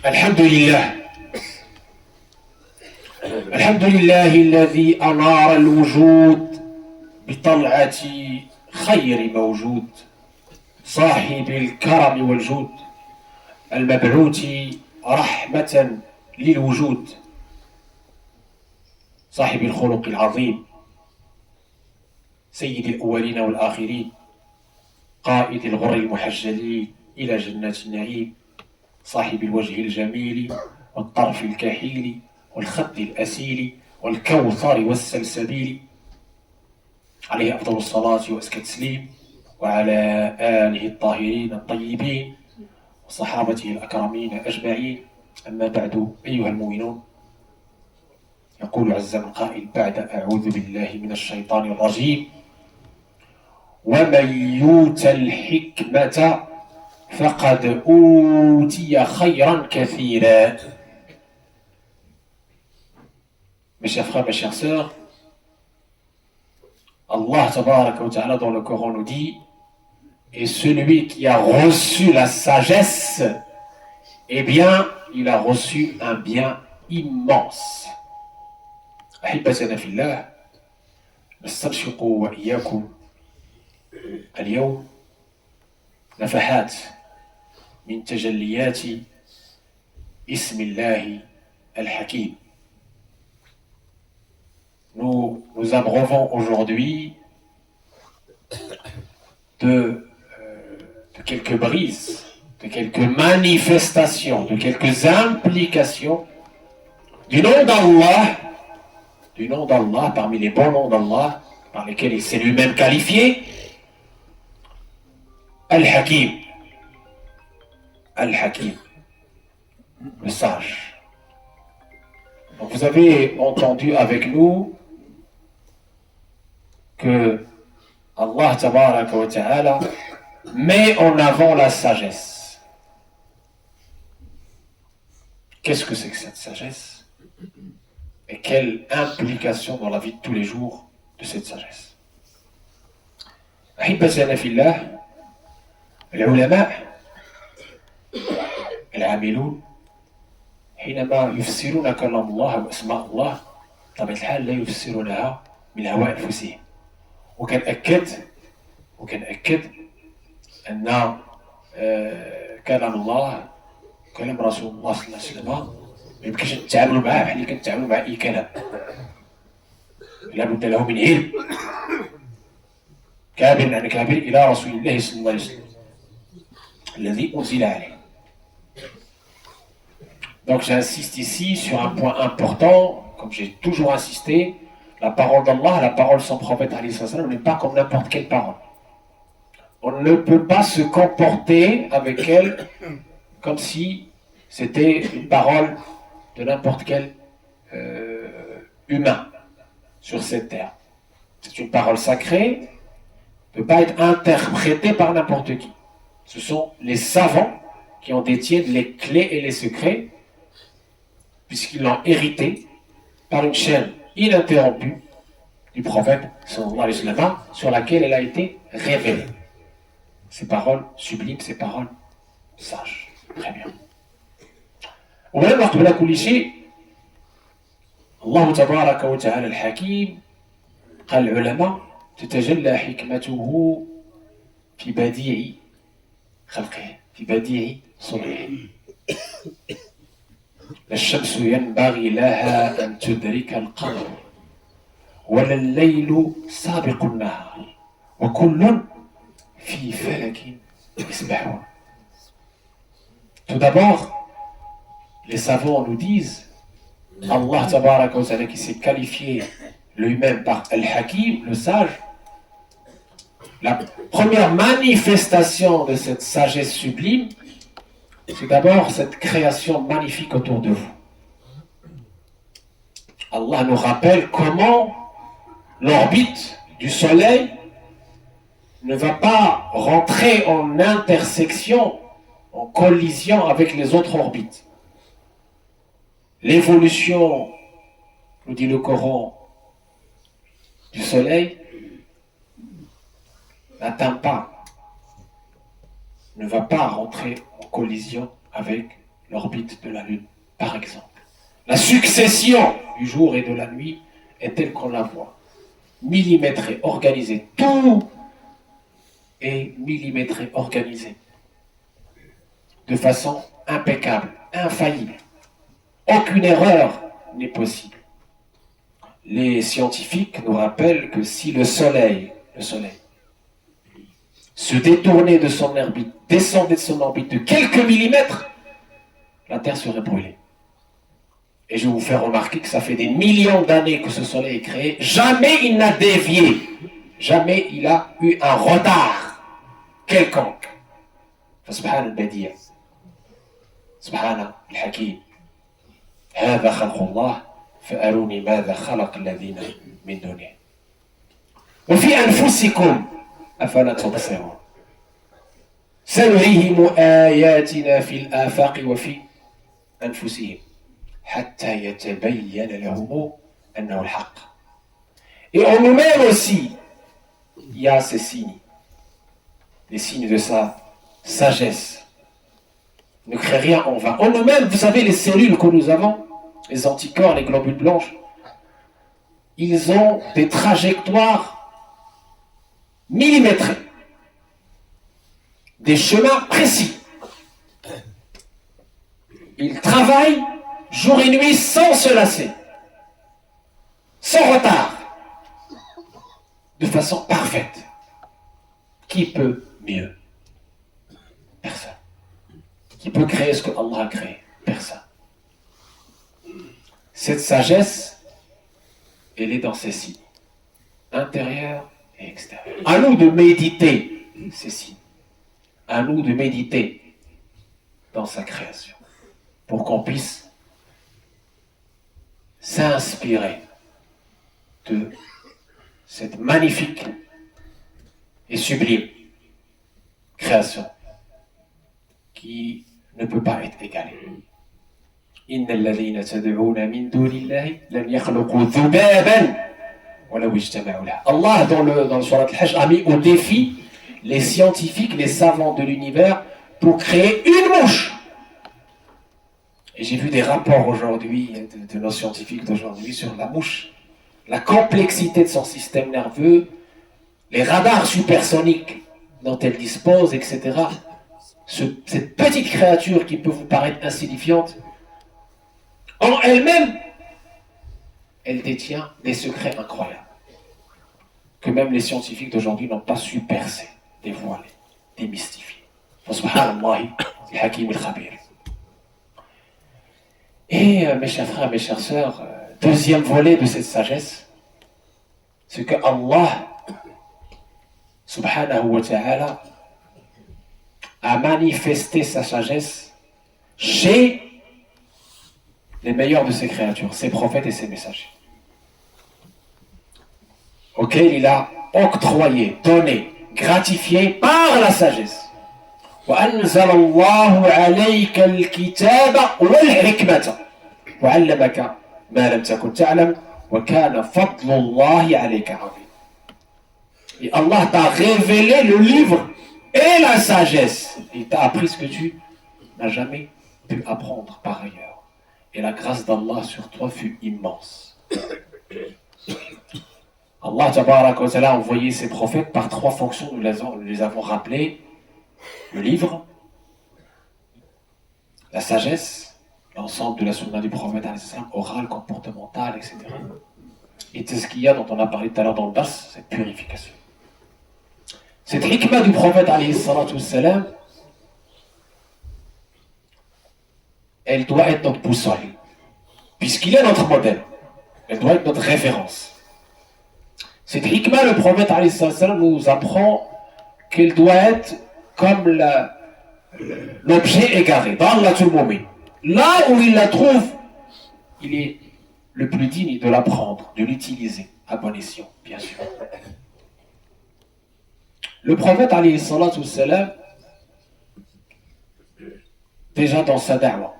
الحمد لله الحمد لله الذي أنار الوجود بطلعة خير موجود، صاحب الكرم والجود، المبعوث رحمة للوجود، صاحب الخلق العظيم، سيد الأولين والآخرين، قائد الغر المحجلين إلى جنات النعيم، صاحب الوجه الجميل والطرف الكحيل والخد الأسيل والكوثر والسلسبيل، عليه أفضل الصلاة وأزكى التسليم، وعلى آله الطاهرين الطيبين وصحابته الأكرمين أجمعين. أما بعد، أيها المؤمنون، يقول عز من قائل بعد أعوذ بالله من الشيطان الرجيم: ومن يؤت الحكمة فقد أوتي خيرا كثيرا. Mes chers frères, mes chères sœurs, Allah tabaraka wa ta'ala dans le Coran nous dit: et celui qui a reçu la sagesse, eh bien, il a reçu un bien immense. أحبتنا في الله، نسترشق وإياكم اليوم نفحات من تجليات اسم الله الحكيم. Nous abreuvons aujourd'hui de quelques brises, de quelques manifestations, de quelques implications du nom d'Allah, parmi les bons noms d'Allah, par lesquels il s'est lui-même qualifié, Al-Hakim. Al-Hakim, le sage. Donc vous avez entendu avec nous que Allah tabaraka wa ta'ala met en avant la sagesse. Qu'est-ce que c'est que cette sagesse? Et quelle implication dans la vie de tous les jours de cette sagesse? أحبتنا في الله، العلماء العاملون حينما يفسرون كلام الله واسماء الله بطبيعة الحال لا يفسرونها من هواء انفسهم. وكنأكد أن كلام الله كلام رسول الله صلى الله عليه وسلم ما يمكنش نتعاملوا معاه بحال اللي كنتعاملوا مع أي كلام، لابد له من علم كابر عن كابر إلى رسول الله صلى الله عليه وسلم الذي أنزل عليه. Donc j'insiste ici sur un point important, comme j'ai toujours insisté: la parole d'Allah, la parole de son prophète n'est pas comme n'importe quelle parole. On ne peut pas se comporter avec elle comme si c'était une parole de n'importe quel humain sur cette terre. C'est une parole sacrée, ne peut pas être interprétée par n'importe qui. Ce sont les savants qui en détiennent les clés et les secrets, puisqu'ils l'ont hérité par une chaîne ininterrompue du prophète sallallahu alayhi wa sallam, sur laquelle elle a été révélée. Ces paroles sublimes, ces paroles sages. Très bien. ولما قبل كل شيء الله تبارك وتعالى الحكيم قال العلماء: تتجلى حكمته في بديع خلقه، في بديع صنعه. الشمس ينبغي لها أن تدرك القمر ولا الليل سابق النهار وكل في فلك يسبحون. Tout d'abord, les savants nous disent, Allah tabaraka wa ta'ala, qui s'est qualifié lui-même par Al-Hakim, le sage, la première manifestation de cette sagesse sublime, c'est d'abord cette création magnifique autour de vous. Allah nous rappelle comment l'orbite du Soleil ne va pas rentrer en intersection, en collision avec les autres orbites. L'évolution, nous dit le Coran, du Soleil n'atteint pas ne va pas rentrer en collision avec l'orbite de la Lune, par exemple. La succession du jour et de la nuit est telle qu'on la voit, millimétrée, organisée. Tout est millimétré, organisé, de façon impeccable, infaillible. Aucune erreur n'est possible. Les scientifiques nous rappellent que si le soleil se détournait de son orbite, descendait de son orbite de quelques millimètres, la Terre serait brûlée. Et je vais vous faire remarquer que ça fait des millions d'années que ce soleil est créé. Jamais il n'a dévié. Jamais il a eu un retard quelconque. فسبحان البديع سبحان الحكيم هذا خلق الله فأروني ماذا خلق الذين من دونه وفي أنفسكم أفلا تبصرون سنريهم آياتنا في الآفاق وفي أنفسهم حتى يتبين لهم أنه الحق. Et en nous-mêmes aussi, il y a ces signes, les signes de sa sagesse. Ne crée rien en vain. En nous-mêmes, vous savez, les cellules que nous avons, les anticorps, les globules blanches, ils ont des trajectoires millimétrées, des chemins précis. Ils travaillent jour et nuit sans se lasser, sans retard, de façon parfaite. Qui peut mieux? Personne. Qui peut créer ce que Allah a créé? Personne. Cette sagesse, elle est dans ces signes, intérieurs et extérieurs. À nous de méditer ces signes. À nous de méditer dans sa création, pour qu'on puisse s'inspirer de cette magnifique et sublime création qui ne peut pas être égalée. إن الذين تدعون من دون الله لن يخلقوا ذبابا ولو اجتمعوا له. Allah dans le Surat al-Hajj a mis au défi les scientifiques, les savants de l'univers pour créer une mouche. Et j'ai vu des rapports aujourd'hui de nos scientifiques d'aujourd'hui sur la mouche, la complexité de son système nerveux, les radars supersoniques dont elle dispose, etc. Cette petite créature qui peut vous paraître insignifiante, en elle-même, elle détient des secrets incroyables que même les scientifiques d'aujourd'hui n'ont pas su percer, dévoiler, démystifier. Subhanallah, al-Hakim al-Khabir. Et mes chers frères, mes chères sœurs, deuxième volet de cette sagesse, c'est que Allah, subhanahu wa ta'ala, a manifesté sa sagesse chez les meilleurs de ses créatures, ses prophètes et ses messagers, auxquels il a octroyé, donné, gratifié par la sagesse. وأنزل الله عليك الكتاب والحكمة وعلمك ما لم تكن تعلم وكان فضل الله عليك عظيم. Et Allah t'a révélé le livre et la sagesse. Il t'a appris ce que tu n'as jamais pu apprendre par ailleurs. Et la grâce d'Allah sur toi fut immense. Allah tabaraka wa ta'ala a envoyé ses prophètes par trois fonctions, nous les avons rappelées: le livre, la sagesse, l'ensemble de la sunna du prophète orale, comportementale, etc. Et c'est ce qu'il y a dont on a parlé tout à l'heure dans le bas, cette purification. Cette hikmah du prophète salam, elle doit être notre boussole, puisqu'il est notre modèle. Elle doit être notre référence. Cette hikmah, le prophète salam, nous apprend qu'elle doit être comme l'objet égaré, dans Dallatul Mu'min. Là où il la trouve, il est le plus digne de l'apprendre, de l'utiliser à bon escient, bien sûr. Le prophète, salam, déjà dans sa da'wa,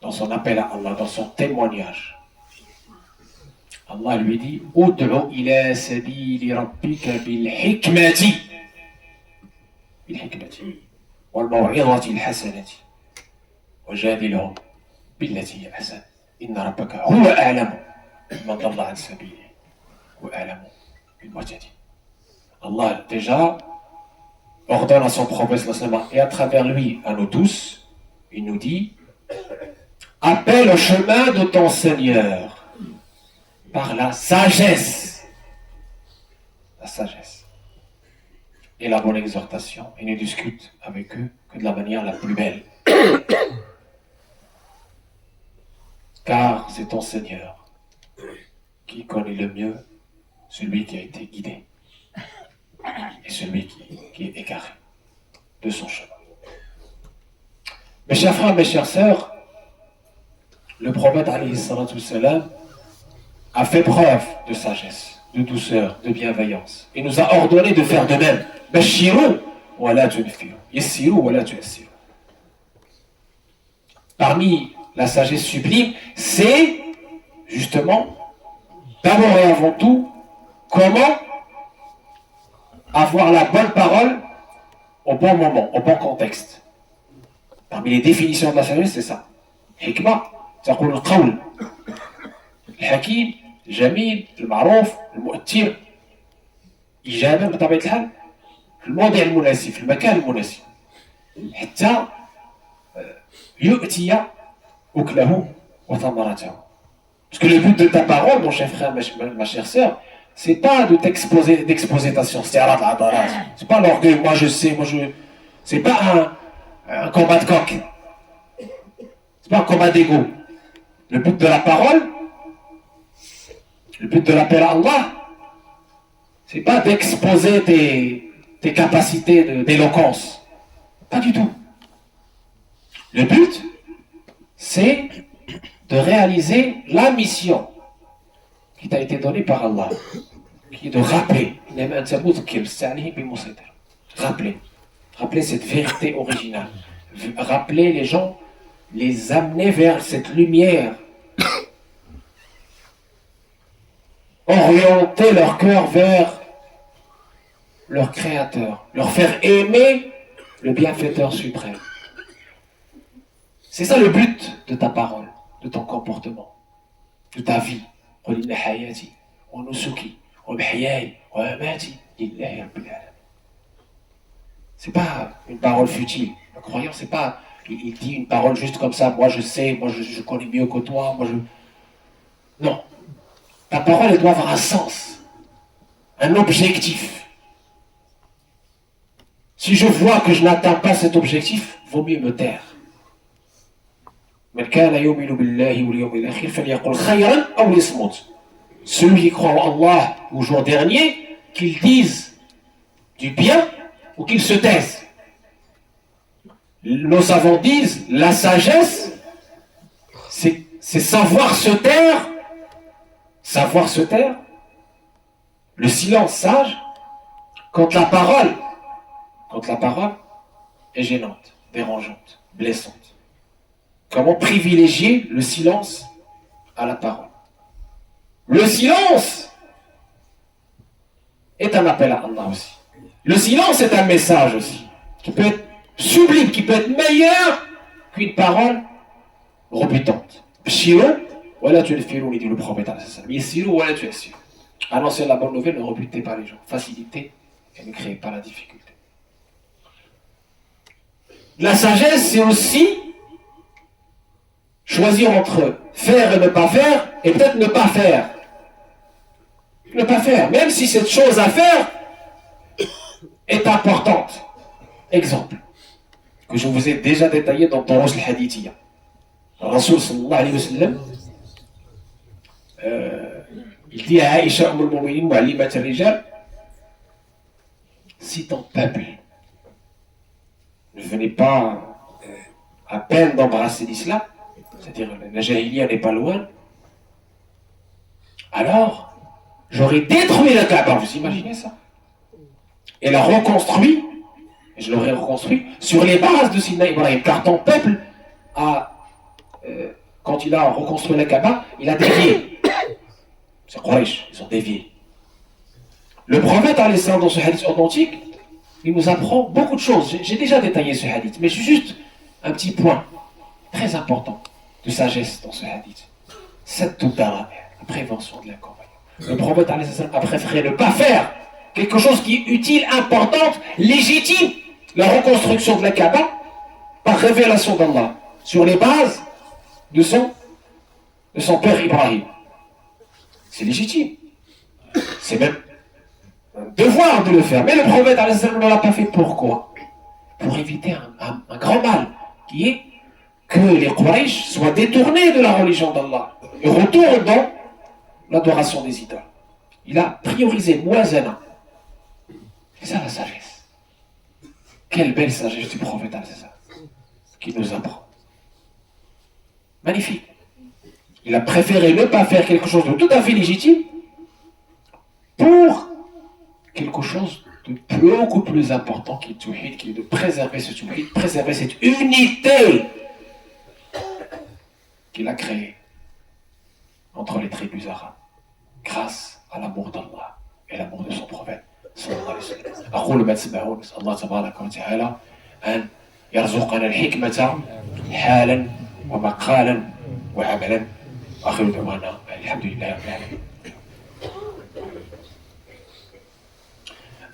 dans son appel à Allah, dans son témoignage, Allah lui dit: Ud'u ila sabili rabbika bil hikmati. Bil hikmati. والموعظة الحسنة وجادلهم بالتي هي أحسن إن ربك هو أعلم من ضل عن سبيله وأعلم بالمهتدين. Allah déjà ordonne à son prophète et à travers lui à nous tous, il nous dit: appelle au chemin de ton Seigneur par la sagesse. La sagesse. Et la bonne exhortation. Et ne discute avec eux que de la manière la plus belle. Car c'est ton Seigneur qui connaît le mieux celui qui a été guidé et celui qui est égaré de son chemin. Mes chers frères, mes chères sœurs, le prophète alayhi salatu salam a fait preuve de sagesse, de douceur, de bienveillance. Il nous a ordonné de faire de même. Bashiru wa la tunfiru, yassiru wa la tuyassiru. Parmi la sagesse sublime, c'est justement, d'abord et avant tout, comment avoir la bonne parole au bon moment, au bon contexte. Parmi les définitions de la sagesse, c'est ça. Hikma, تقول القول الحكيم الجميل المعروف المؤثر إيجابا بطبيعة الحال في الموضع المناسب في المكان المناسب حتى يؤتي أكله وثمرته. Parce que le but de ta parole, mon cher frère, ma chère sœur, c'est pas de d'exposer ta science, c'est pas l'orgueil, moi je sais, c'est pas un combat de coq, c'est pas un combat d'ego. Le but de la parole, le but de l'appel à Allah, c'est pas d'exposer tes capacités d'éloquence, pas du tout. Le but, c'est de réaliser la mission qui t'a été donnée par Allah, qui est de rappeler, rappeler cette vérité originale, rappeler les gens, les amener vers cette lumière, orienter leur cœur vers leur Créateur, leur faire aimer le bienfaiteur suprême. C'est ça le but de ta parole, de ton comportement, de ta vie. C'est pas une parole futile. Le croyant, c'est pas, il dit une parole juste comme ça, moi je sais, moi je connais mieux que toi, Non. Ta parole, elle doit avoir un sens, un objectif. Si je vois que je n'atteins pas cet objectif, vaut mieux me taire. Celui qui croit en Allah au jour dernier, qu'il dise du bien ou qu'il se taise. Nos savants disent, la sagesse, c'est savoir se taire. Savoir se taire, le silence sage, quand la parole est gênante, dérangeante, blessante. Comment privilégier le silence à la parole? Le silence est un appel à Allah aussi. Le silence est un message aussi, qui peut être sublime, qui peut être meilleur qu'une parole rebutante. Voilà, tu es le firou, dit le prophète. Annoncer la bonne nouvelle, ne rebutez pas les gens. Facilitez et ne créez pas la difficulté. La sagesse, c'est aussi choisir entre faire et ne pas faire, et peut-être ne pas faire. Ne pas faire, même si cette chose à faire est importante. Exemple, que je vous ai déjà détaillé dans Taros al-Hadithiyya. Rasoul sallallahu alayhi wa sallam, il dit à Aïcha al-Mu'minin wa alimat al-Rijal, si ton peuple ne venait pas à peine d'embrasser l'islam, c'est-à-dire la jahiliya n'est pas loin, alors j'aurais détruit la Kaaba, vous imaginez ça? Et la reconstruit, et je l'aurais reconstruit sur les bases de Sina Ibrahim, car ton peuple a, quand il a reconstruit la Kaaba, il a dévié. C'est Quraysh, ils ont dévié. Le prophète, dans ce hadith authentique, il nous apprend beaucoup de choses. J'ai déjà détaillé ce hadith, mais juste un petit point très important de sagesse dans ce hadith. Cette la prévention de l'inconvénient. Le prophète a préféré ne pas faire quelque chose qui est utile, importante, légitime, la reconstruction de la Kaaba par révélation d'Allah, sur les bases de son père Ibrahim. C'est légitime. C'est même un devoir de le faire. Mais le prophète ne l'a pas fait. Pourquoi? Pour éviter un grand mal, qui est que les Quraysh soient détournés de la religion d'Allah et retournent dans l'adoration des idoles. Il a priorisé Muazana. C'est ça la sagesse. Quelle belle sagesse du prophète qui nous apprend. Magnifique. Il a préféré ne pas faire quelque chose de tout à fait légitime pour quelque chose de beaucoup plus important qui est Tawhid, qui est de préserver ce Tawhid, préserver cette unité qu'il a créée entre les tribus arabes grâce à l'amour d'Allah et l'amour de son prophète sallallahu alayhi wa sallam. أقول ما تسمعون نسأل الله تبارك وتعالى أن يرزقنا الحكمة حالا ومقالا وعملا وآخر دعوانا الحمد لله رب العالمين.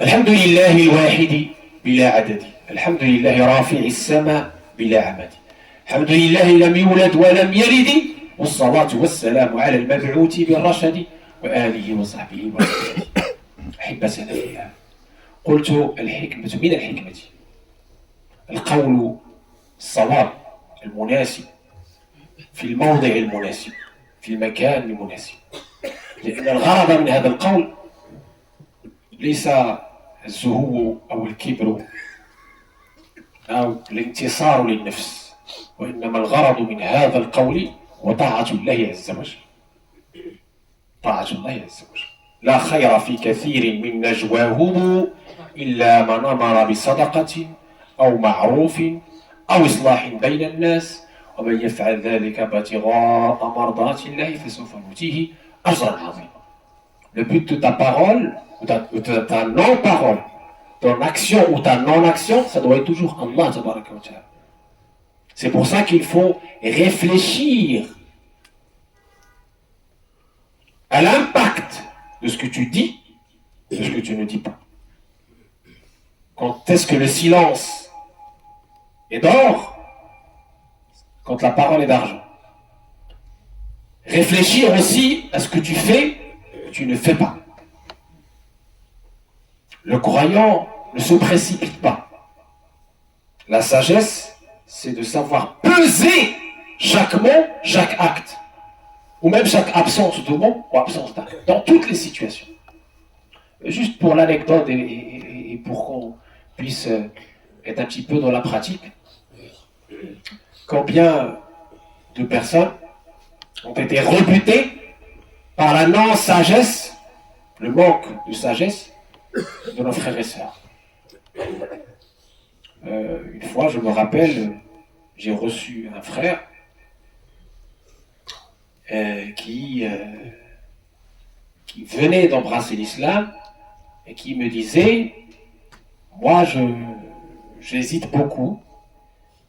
الحمد لله الواحد بلا عدد، الحمد لله رافع السماء بلا عمد، الحمد لله لم يولد ولم يلد، والصلاة والسلام على المبعوث بالرشد وآله وصحبه وسلم. أحبتنا في الله، قلت الحكمة من الحكمة القول الصواب المناسب في الموضع المناسب في المكان المناسب، لأن الغرض من هذا القول ليس الزهو أو الكبر أو الانتصار للنفس، وإنما الغرض من هذا القول هو طاعة الله عز وجل. طاعة الله عز وجل. لا خير في كثير من نجواهم إلا من أمر بصدقة أو معروف أو إصلاح بين الناس، ومن يفعل ذلك ابتغاء مرضات الله فسوف نؤتيه أجرا عظيما. Le but de ta parole, ou de ta non-parole, ton action ou ta non-action, ça doit être toujours Allah tabaraka wa ta'ala. C'est pour ça qu'il faut réfléchir à l'impact de ce que tu dis, de ce que tu ne dis pas. Quand est-ce que le silence est d'or? Quand la parole est d'argent. Réfléchir aussi à ce que tu fais, que tu ne fais pas. Le croyant ne se précipite pas. La sagesse, c'est de savoir peser chaque mot, chaque acte, ou même chaque absence de mot ou absence d'acte, dans toutes les situations. Juste pour l'anecdote et pour qu'on puisse être un petit peu dans la pratique, combien de personnes ont été rebutées par la non-sagesse, le manque de sagesse de nos frères et sœurs. Une fois, je me rappelle, j'ai reçu un frère qui venait d'embrasser l'islam et qui me disait, moi j'hésite beaucoup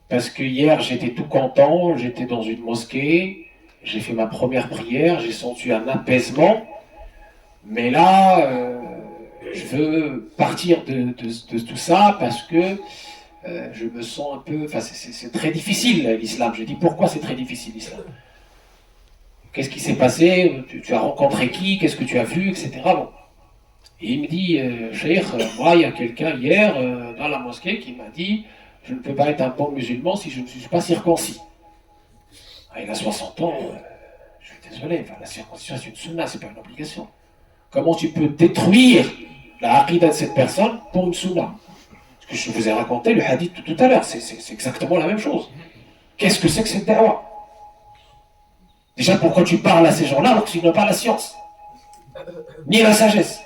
parce que hier j'étais tout content, j'étais dans une mosquée, j'ai fait ma première prière, j'ai senti un apaisement, mais là je veux partir de tout ça parce que je me sens un peu, enfin c'est très difficile l'islam. Je dis pourquoi c'est très difficile l'islam? Qu'est-ce qui s'est passé? Tu as rencontré qui? Qu'est-ce que tu as vu? Etc. Bon. Et il me dit, Cheikh, moi il y a quelqu'un hier dans la mosquée qui m'a dit je ne peux pas être un bon musulman si je ne suis pas circoncis. Ah, il a 60 ans, je suis désolé, enfin, la circoncision c'est une sunna, c'est pas une obligation. Comment tu peux détruire la aqidah de cette personne pour une sunna? Ce que je vous ai raconté, le hadith tout à l'heure, c'est exactement la même chose. Qu'est-ce que c'est que cette da'wah? Déjà, pourquoi tu parles à ces gens-là alors qu'ils n'ont pas la science ni la sagesse?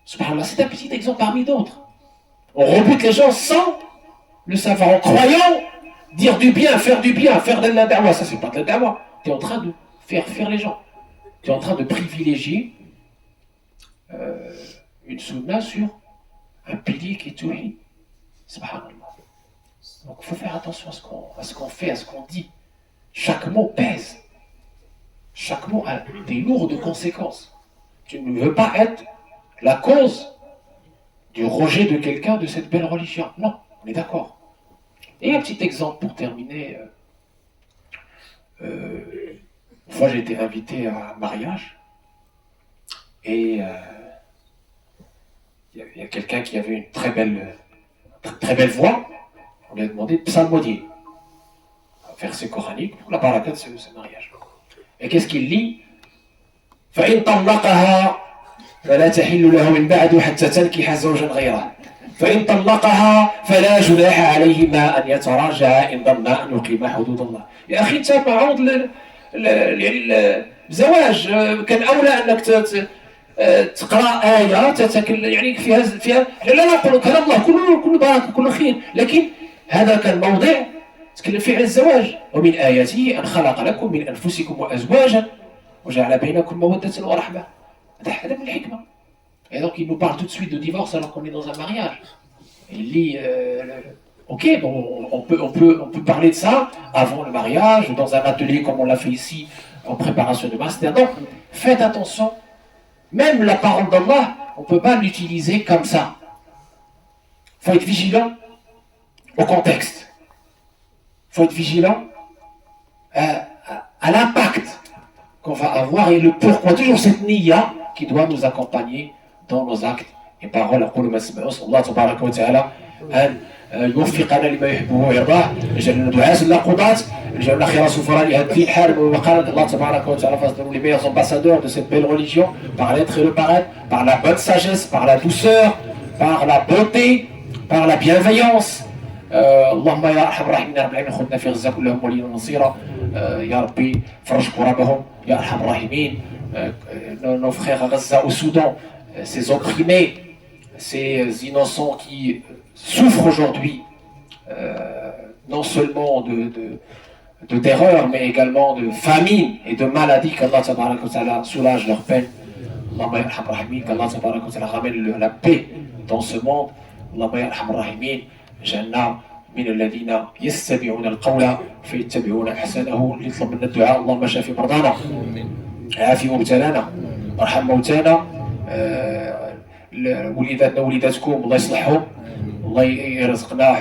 Subhanallah, c'est un petit exemple parmi d'autres. On rebute les gens sans le savoir, en croyant dire du bien, faire de la da'wah. Ça, c'est pas de la da'wah. Tu es en train de faire les gens. Tu es en train de privilégier une sunna sur un pilier qui est tawhid. Subhanallah. Donc il faut faire attention à ce qu'on fait, à ce qu'on dit. Chaque mot pèse. Chaque mot a des lourdes conséquences. Tu ne veux pas être la cause du rejet de quelqu'un de cette belle religion. Non, on est d'accord. Et un petit exemple pour terminer. Une fois j'ai été invité à un mariage et il y a quelqu'un qui avait une très belle voix. On lui a demandé de psalmodier, un verset coranique pour la baraka de ce mariage. Et qu'est-ce qu'il lit? فإن طلقها فلا تحل له من بعد حتى تنكح زوجا غيره فإن طلقها فلا جناح عليهما أن يتراجعا إن ظنا أن يقيما حدود الله. يا أخي أنت معروض الزواج كان أولى أنك تقرأ آية يعني فيها لا نقول كلام الله كل بركة كل خير، لكن هذا كان موضع تكلم فيه عن الزواج. ومن آياته أن خلق لكم من أنفسكم وأزواجا وجعل بينكم مودة ورحمة. هذا من الحكمة. Et donc il nous parle tout de suite de divorce alors qu'on est dans un mariage. Il lit, ok, bon, on peut parler de ça avant le mariage, dans un atelier comme on l'a fait ici en préparation de master. Donc faites attention, même la parole d'Allah, on ne peut pas l'utiliser comme ça. Il faut être vigilant au contexte. Il faut être vigilant à l'impact qu'on va avoir et le pourquoi. Toujours cette niya qui doit nous accompagner dans nos actes et paroles. أقول ما تسمعون الله تبارك وتعالى أن يوفقنا لما يحبه ويرضاه، يجعلنا دعاة لا قضاة، يجعلنا خير سفراء لهذا الدين حارب وقال الله تبارك وتعالى فاصبروا les meilleurs ambassadeurs de cette belle religion par l'être et le paraître, par la bonne sagesse, par la douceur, par la beauté, par la bienveillance. اللهم يا ارحم الراحمين يا رب العالمين خذنا في غزه كلهم وليا ونصيرا يا ربي فرج كربهم يا ارحم الراحمين. Nos frères à Gaza au Soudan, ces opprimés, ces innocents qui souffrent aujourd'hui non seulement de terreur mais également de famine et de maladie, qu'Allah tabaraka wa ta'ala soulage leur peine. Allahumma ya arham rahimin, qu'Allah tabaraka wa ta'ala ramène la paix dans ce monde. Allahumma ya arham rahimin, جعلنا من الذين يستمعون القول فيتبعون احسنه. نطلب منا الدعاء اللهم شافي مرضانا عافي مبتلانا ارحم موتانا وليداتنا وليداتكم الله يصلحهم الله يرزقنا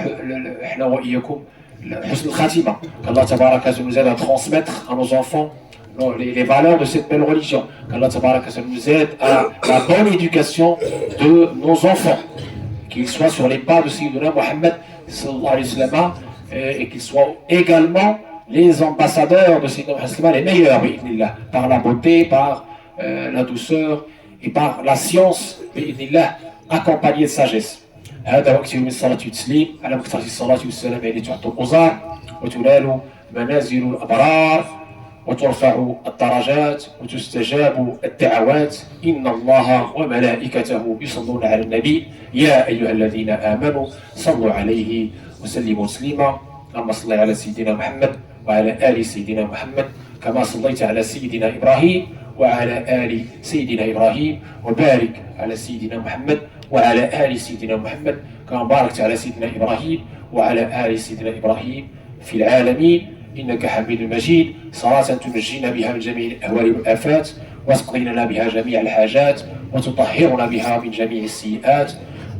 احنا واياكم حسن الخاتمه. qu'Allah tabaraka nous aide à transmettre à nos enfants les valeurs de cette belle religion. qu'Allah tabaraka nous aide à la bonne éducation de nos enfants, qu'ils soient sur les pas de Sayyidina Muhammad sallallahu alayhi wa sallam et qu'ils soient également les ambassadeurs de Sayyidina Muhammad, les meilleurs, par la beauté, par la douceur et par la science, accompagnée de sagesse. هذا وقت من الصلاة والتسليم على مكثرة الصلاة والسلام التي تعطى الأوزار وتنال منازل الأبرار وترفع الدرجات وتستجاب الدعوات. إن الله وملائكته يصلون على النبي يا أيها الذين آمنوا صلوا عليه وسلموا تسليما. اللهم صل على سيدنا محمد وعلى آل سيدنا محمد كما صليت على سيدنا إبراهيم وعلى آل سيدنا إبراهيم وبارك على سيدنا محمد وعلى آل سيدنا محمد كما باركت على سيدنا إبراهيم وعلى آل سيدنا إبراهيم في العالمين إنك حميد مجيد. صلاة تنجينا بها من جميع الأهوال والآفات وتقضي لنا بها جميع الحاجات وتطهرنا بها من جميع السيئات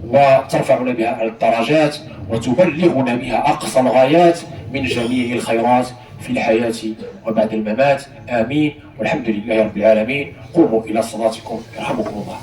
وترفعنا بها على الدرجات وتبلغنا بها أقصى الغايات من جميع الخيرات في الحياة وبعد الممات. آمين والحمد لله رب العالمين. قوموا إلى صلاتكم يرحمكم الله.